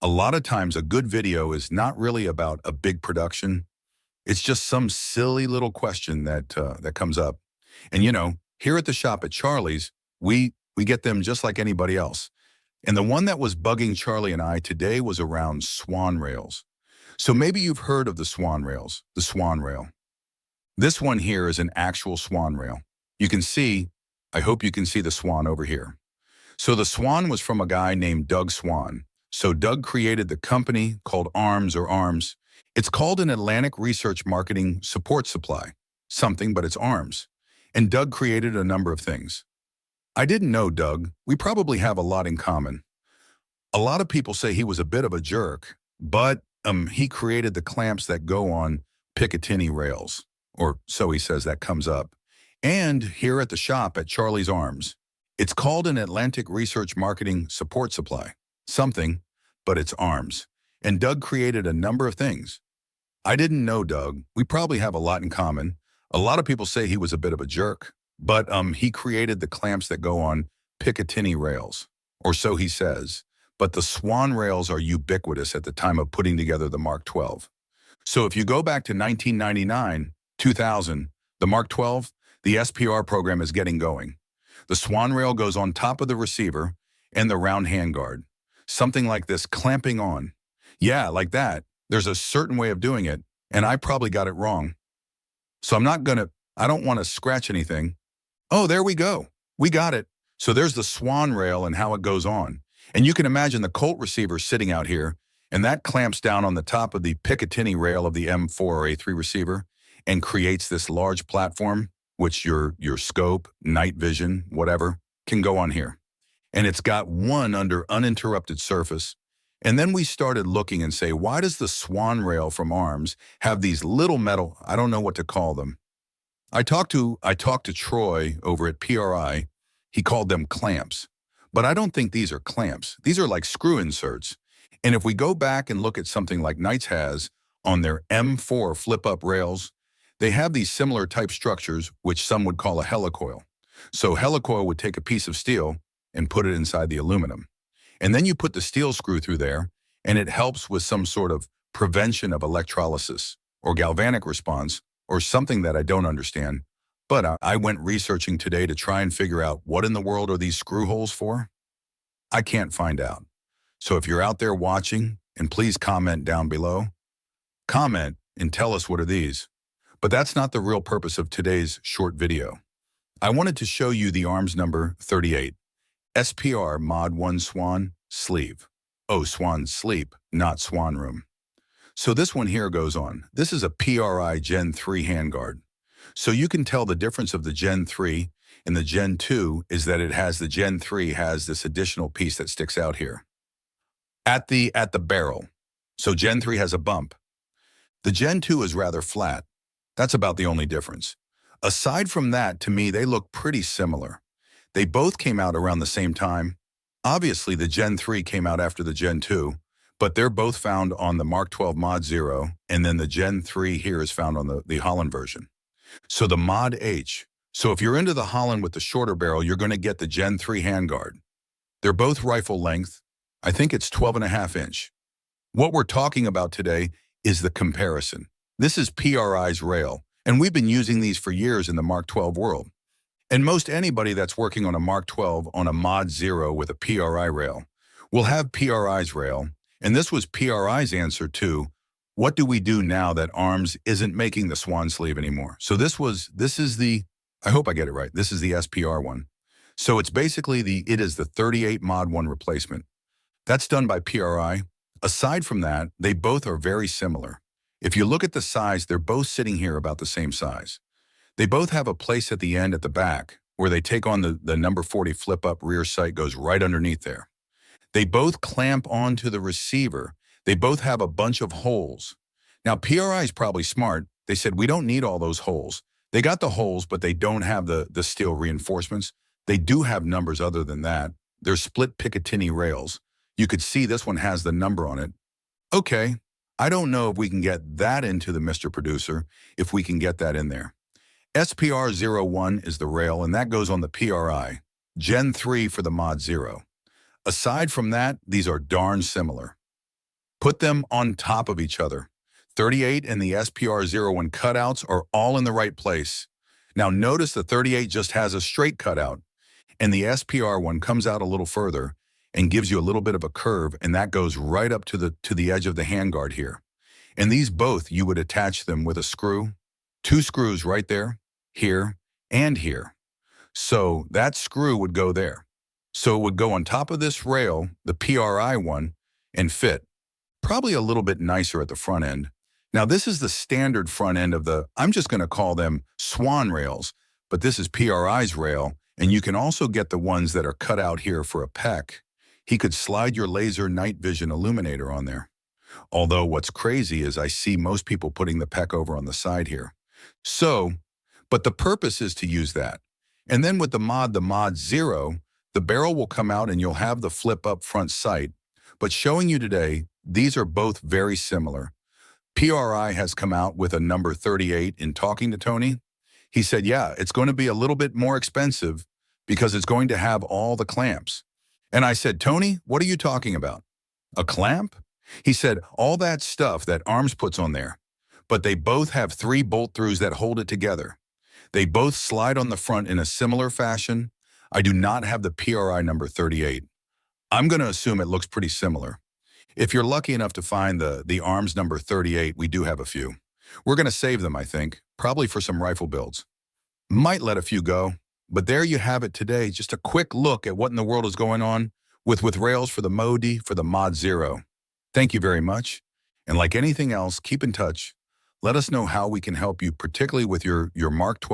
A lot of times a good video is not really about a big production. It's just some silly little question that comes up. And here at the shop at Charlie's, we get them just like anybody else. And the one that was bugging Charlie and I today was around swan rails. So maybe you've heard of the swan rails, the swan rail. This one here is an actual swan rail. You can see, I hope you can see the swan over here. So the swan was from a guy named Doug Swan. So Doug created the company called ARMS or ARMS. It's called an Atlantic Research Marketing Support Supply. Something, but it's ARMS. And Doug created a number of things. I didn't know Doug. We probably have a lot in common. A lot of people say he was a bit of a jerk, but he created the clamps that go on Picatinny rails, or so he says that comes up. And here at the shop at Charlie's Arms, it's called an Atlantic Research Marketing Support Supply. Something, but it's ARMS. And Doug created a number of things. I didn't know Doug. We probably have a lot in common. A lot of people say he was a bit of a jerk, but he created the clamps that go on Picatinny rails, or so he says. But the swan rails are ubiquitous at the time of putting together the Mk12. So if you go back to 1999, 2000, the Mk12, the SPR program is getting going. The swan rail goes on top of the receiver and the round handguard. Something like this clamping on. Yeah, like that. There's a certain way of doing it, and I probably got it wrong. So I don't want to scratch anything. Oh, there we go. We got it. So there's the swan rail and how it goes on. And you can imagine the Colt receiver sitting out here, and that clamps down on the top of the Picatinny rail of the M4 or A3 receiver and creates this large platform, which your scope, night vision, whatever, can go on here. And it's got one under uninterrupted surface. And then we started looking and say, why does the swan rail from ARMS have these little metal, I don't know what to call them. I talked to Troy over at PRI. He called them clamps. But I don't think these are clamps. These are like screw inserts. And if we go back and look at something like Knights has on their M4 flip-up rails, they have these similar type structures, which some would call a helicoil. So helicoil would take a piece of steel and put it inside the aluminum. And then you put the steel screw through there, and it helps with some sort of prevention of electrolysis or galvanic response or something that I don't understand. But I went researching today to try and figure out what in the world are these screw holes for? I can't find out. So if you're out there watching, and please comment down below, comment and tell us what are these. But that's not the real purpose of today's short video. I wanted to show you the ARMS number 38, SPR Mod 1 Swan Sleeve. Oh, Swan Sleep, not Swan Room. So this one here goes on. This is a PRI Gen3 handguard. So you can tell the difference of the Gen3 and the Gen2 is that the Gen3 has this additional piece that sticks out here at the barrel. So Gen3 has a bump. The Gen2 is rather flat. That's about the only difference. Aside from that, to me, they look pretty similar. They both came out around the same time. Obviously, the Gen3 came out after the Gen2, but they're both found on the Mk12 Mod 0, and then the Gen3 here is found on the Holland version. So the Mod H. So if you're into the Holland with the shorter barrel, you're going to get the Gen3 handguard. They're both rifle length. I think it's 12.5 inch. What we're talking about today is the comparison. This is PRI's rail, and we've been using these for years in the Mk12 world. And most anybody that's working on a Mk12 on a Mod 0 with a PRI rail will have PRI's rail, and this was PRI's answer to, what do we do now that ARMS isn't making the Swan Sleeve anymore? So this is the, I hope I get it right, this is the SPR one. So it's basically it is the 38 Mod 1 replacement. That's done by PRI. Aside from that, they both are very similar. If you look at the size, they're both sitting here about the same size. They both have a place at the end at the back where they take on the number 40 flip-up rear sight goes right underneath there. They both clamp onto the receiver. They both have a bunch of holes. Now, PRI is probably smart. They said, we don't need all those holes. They got the holes, but they don't have the steel reinforcements. They do have numbers other than that. They're split Picatinny rails. You could see this one has the number on it. Okay, I don't know if we can get that into the Mr. Producer, if we can get that in there. SPR-001 is the rail, and that goes on the PRI. Gen 3 for the Mod 0. Aside from that, these are darn similar. Put them on top of each other. 38 and the SPR-001 cutouts are all in the right place. Now notice the 38 just has a straight cutout, and the SPR one comes out a little further and gives you a little bit of a curve, and that goes right up to the edge of the handguard here. And these both, you would attach them with a screw, 2 screws right there, here, and here. So that screw would go there. So it would go on top of this rail, the PRI one, and fit. Probably a little bit nicer at the front end. Now this is the standard front end of the, I'm just going to call them Swan rails, but this is PRI's rail, and you can also get the ones that are cut out here for a PEC. He could slide your laser night vision illuminator on there. Although what's crazy is I see most people putting the PEC over on the side here. So, but the purpose is to use that. And then with the Mod 0, the barrel will come out and you'll have the flip up front sight. But showing you today, these are both very similar. PRI has come out with a number 38 in talking to Tony. He said, yeah, it's going to be a little bit more expensive because it's going to have all the clamps. And I said, Tony, what are you talking about? A clamp? He said, all that stuff that ARMS puts on there, but they both have 3 bolt-throughs that hold it together. They both slide on the front in a similar fashion. I do not have the PRI number 38. I'm going to assume it looks pretty similar. If you're lucky enough to find the ARMS number 38, we do have a few. We're going to save them, I think, probably for some rifle builds. Might let a few go, but there you have it today. Just a quick look at what in the world is going on with rails for the Modi, for the Mod 0. Thank you very much. And like anything else, keep in touch. Let us know how we can help you, particularly with your Mk12